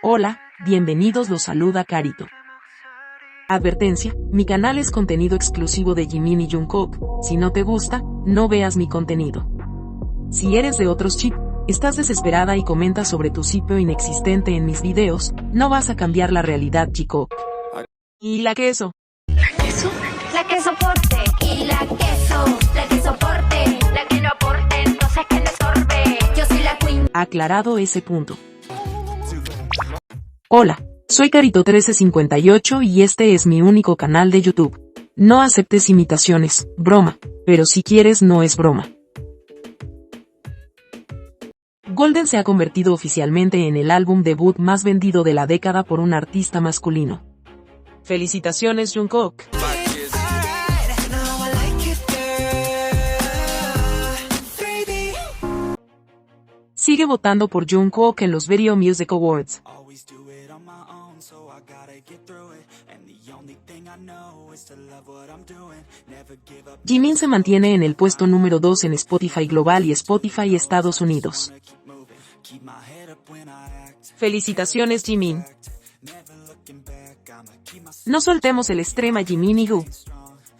Hola, bienvenidos, los saluda Carito. Advertencia, mi canal es contenido exclusivo de Jimin y Jungkook, si no te gusta, no veas mi contenido. Si eres de otros chip, estás desesperada y comentas sobre tu sitio inexistente en mis videos, no vas a cambiar la realidad, chico. ¿Y la queso? ¿La queso? La que soporte. Y la que soporte. La que no aporte, entonces que le sorbe. Yo soy la queen. Aclarado ese punto. Hola, soy Carito1358 y este es mi único canal de YouTube. No aceptes imitaciones, broma, pero si quieres no es broma. Golden se ha convertido oficialmente en el álbum debut más vendido de la década por un artista masculino. ¡Felicitaciones, Jungkook! Sigue votando por Jungkook en los Video Music Awards. Jimin se mantiene en el puesto número 2 en Spotify Global y Spotify Estados Unidos. ¡Felicitaciones, Jimin! No soltemos el extrema Jimin y Gu.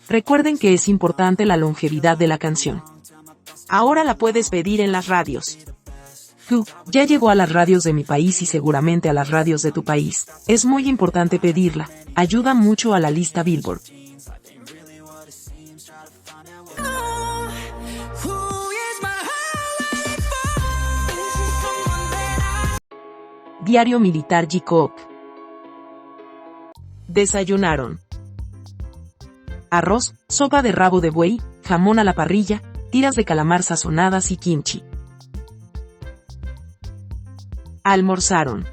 Recuerden que es importante la longevidad de la canción. Ahora la puedes pedir en las radios. Gu ya llegó a las radios de mi país y seguramente a las radios de tu país. Es muy importante pedirla, ayuda mucho a la lista Billboard. Diario Militar Jikook. Desayunaron arroz, sopa de rabo de buey, jamón a la parrilla, tiras de calamar sazonadas y kimchi. Almorzaron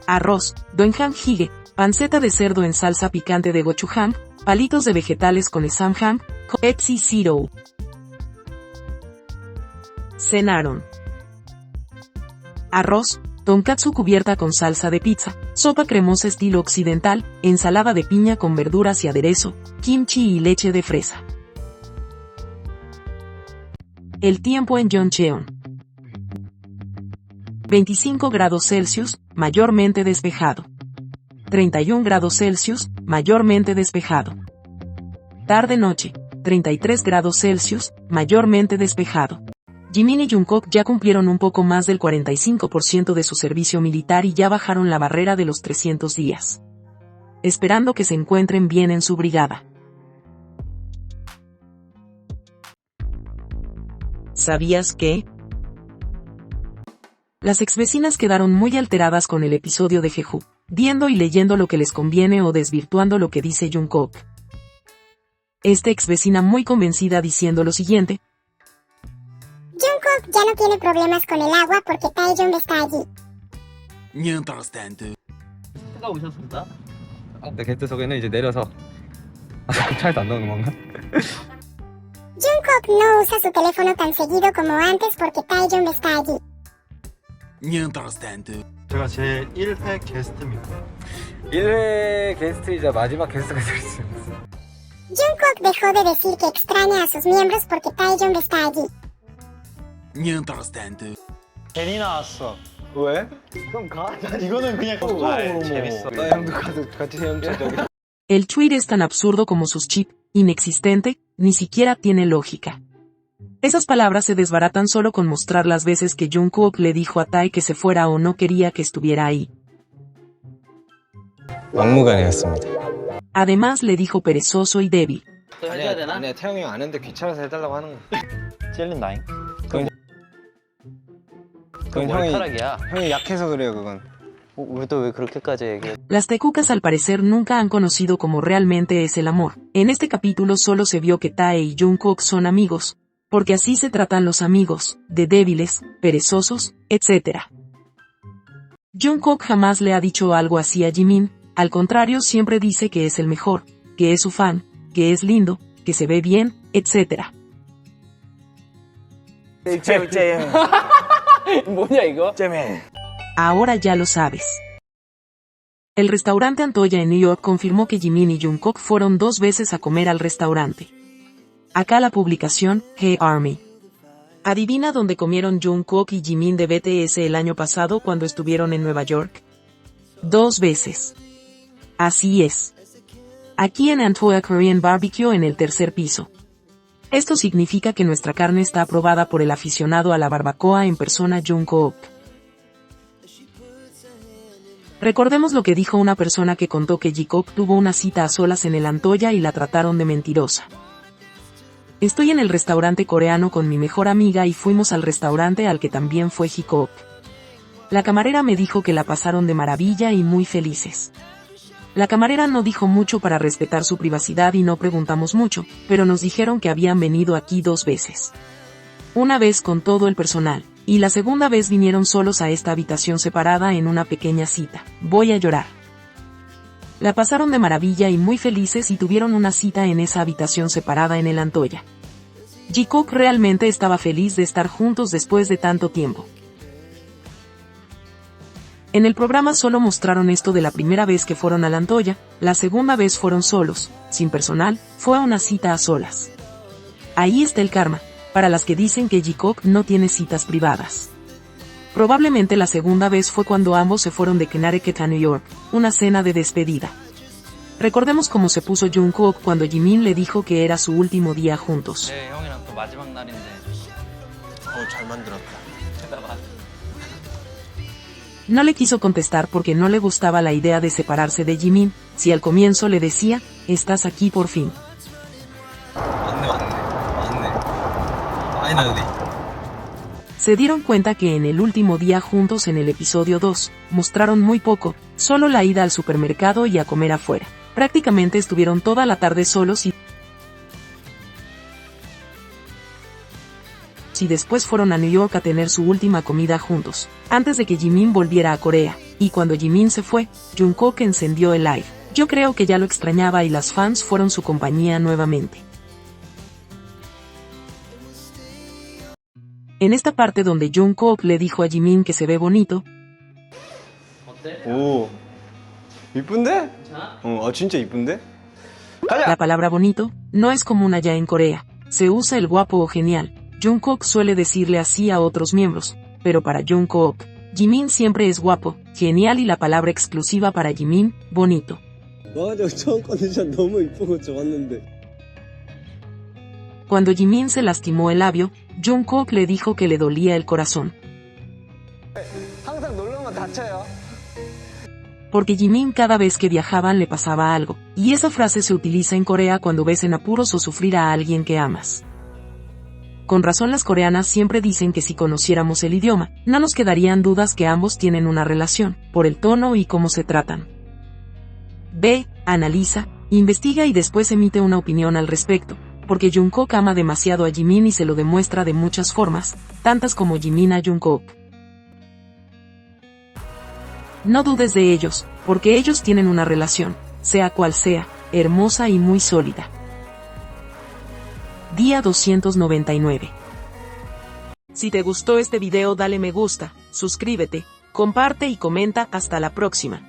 arroz, doenjang jjigae, panceta de cerdo en salsa picante de gochujang, palitos de vegetales con samjang, koetsi siro. Cenaron arroz, tonkatsu cubierta con salsa de pizza, sopa cremosa estilo occidental, ensalada de piña con verduras y aderezo, kimchi y leche de fresa. El tiempo en Yeoncheon. 25 grados Celsius, mayormente despejado. 31 grados Celsius, mayormente despejado. Tarde-noche, 33 grados Celsius, mayormente despejado. Jimin y Jungkook ya cumplieron un poco más del 45% de su servicio militar y ya bajaron la barrera de los 300 días. Esperando que se encuentren bien en su brigada. ¿Sabías que? Las exvecinas quedaron muy alteradas con el episodio de Jeju, viendo y leyendo lo que les conviene o desvirtuando lo que dice Jungkook. Esta exvecina muy convencida diciendo lo siguiente: Jungkook ya no tiene problemas con el agua porque Taeyong está allí. Mientras tanto, 가 오셨습니다. 근데 게스트 속에는 이제 내려서 차에서 안 나오는 건가? Jungkook no usa su teléfono tan seguido como antes porque Taeyong está allí. mientras tanto, 제가 제 1회 게스트입니다. 1회 게스트이자 마지막 게스트가 될 수 있어요. Jungkook dejó de decir que extraña a sus miembros porque Taeyong está allí. mientras tanto, 괜히 na왔어. 왜? 그럼 가. 이거는 그냥 소통으로 재밌어. 나 형도 같이 헤엄쳐 저기. El tweet es tan absurdo como sus chips, inexistente, ni siquiera tiene lógica. Esas palabras se desbaratan solo con mostrar las veces que Jungkook le dijo a Tae que se fuera o no quería que estuviera ahí. 막무가내였습니다. Además le dijo perezoso y débil. 아니야 태영이 형 아는데 귀찮아서 해달라고 하는 거. 찔린다잉. 그건 형이 약해서 그래요 그건. 우리도 왜 그렇게까지 얘기해? Las tecucas al parecer nunca han conocido cómo realmente es el amor. En este capítulo solo se vio que Tae y Jungkook son amigos, porque así se tratan los amigos, de débiles, perezosos, etc. Jungkook jamás le ha dicho algo así a Jimin, al contrario siempre dice que es el mejor, que es su fan, que es lindo, que se ve bien, etc. 뭐냐 이거? Ahora ya lo sabes. El restaurante Antoya en New York confirmó que Jimin y Jungkook fueron 2 veces a comer al restaurante. Acá la publicación, Hey Army. ¿Adivina dónde comieron Jungkook y Jimin de BTS el año pasado cuando estuvieron en Nueva York? 2 veces. Así es. Aquí en Antoa Korean Barbecue en el tercer piso. Esto significa que nuestra carne está aprobada por el aficionado a la barbacoa en persona Jungkook. Recordemos lo que dijo una persona que contó que Jikook tuvo una cita a solas en el Antoya y la trataron de mentirosa. Estoy en el restaurante coreano con mi mejor amiga y fuimos al restaurante al que también fue Jikook. La camarera me dijo que la pasaron de maravilla y muy felices. La camarera no dijo mucho para respetar su privacidad y no preguntamos mucho, pero nos dijeron que habían venido aquí 2 veces. Una vez con todo el personal, y la segunda vez vinieron solos a esta habitación separada en una pequeña cita. Voy a llorar. La pasaron de maravilla y muy felices y tuvieron una cita en esa habitación separada en el Antoya. Jikook realmente estaba feliz de estar juntos después de tanto tiempo. En el programa solo mostraron esto de la primera vez que fueron al Antoya, la segunda vez fueron solos, sin personal, fue una cita a solas. Ahí está el karma, para las que dicen que Jikook no tiene citas privadas. Probablemente la segunda vez fue cuando ambos se fueron de Connecticut a New York, una cena de despedida. Recordemos cómo se puso Jungkook cuando Jimin le dijo que era su último día juntos. No le quiso contestar porque no le gustaba la idea de separarse de Jimin, si al comienzo le decía, estás aquí por fin. Se dieron cuenta que en el último día juntos en el episodio 2, mostraron muy poco, solo la ida al supermercado y a comer afuera. Prácticamente estuvieron toda la tarde solos y después fueron a New York a tener su última comida juntos, antes de que Jimin volviera a Corea, y cuando Jimin se fue, Jungkook encendió el live. Yo creo que ya lo extrañaba y las fans fueron su compañía nuevamente. En esta parte donde Jungkook le dijo a Jimin que se ve bonito, 오, 이쁜데? 진짜 이쁜데? la palabra bonito no es común allá en Corea, se usa el guapo o genial. Jungkook suele decirle así a otros miembros, pero para Jungkook, Jimin siempre es guapo, genial y la palabra exclusiva para Jimin, bonito. Cuando Jimin se lastimó el labio, Jungkook le dijo que le dolía el corazón. Porque Jimin cada vez que viajaban le pasaba algo, y esa frase se utiliza en Corea cuando ves en apuros o sufrir a alguien que amas. Con razón las coreanas siempre dicen que si conociéramos el idioma, no nos quedarían dudas que ambos tienen una relación, por el tono y cómo se tratan. Ve, analiza, investiga y después emite una opinión al respecto, porque Jungkook ama demasiado a Jimin y se lo demuestra de muchas formas, tantas como Jimin a Jungkook. No dudes de ellos, porque ellos tienen una relación, sea cual sea, hermosa y muy sólida. Día 299. Si te gustó este video dale me gusta, suscríbete, comparte y comenta. Hasta la próxima.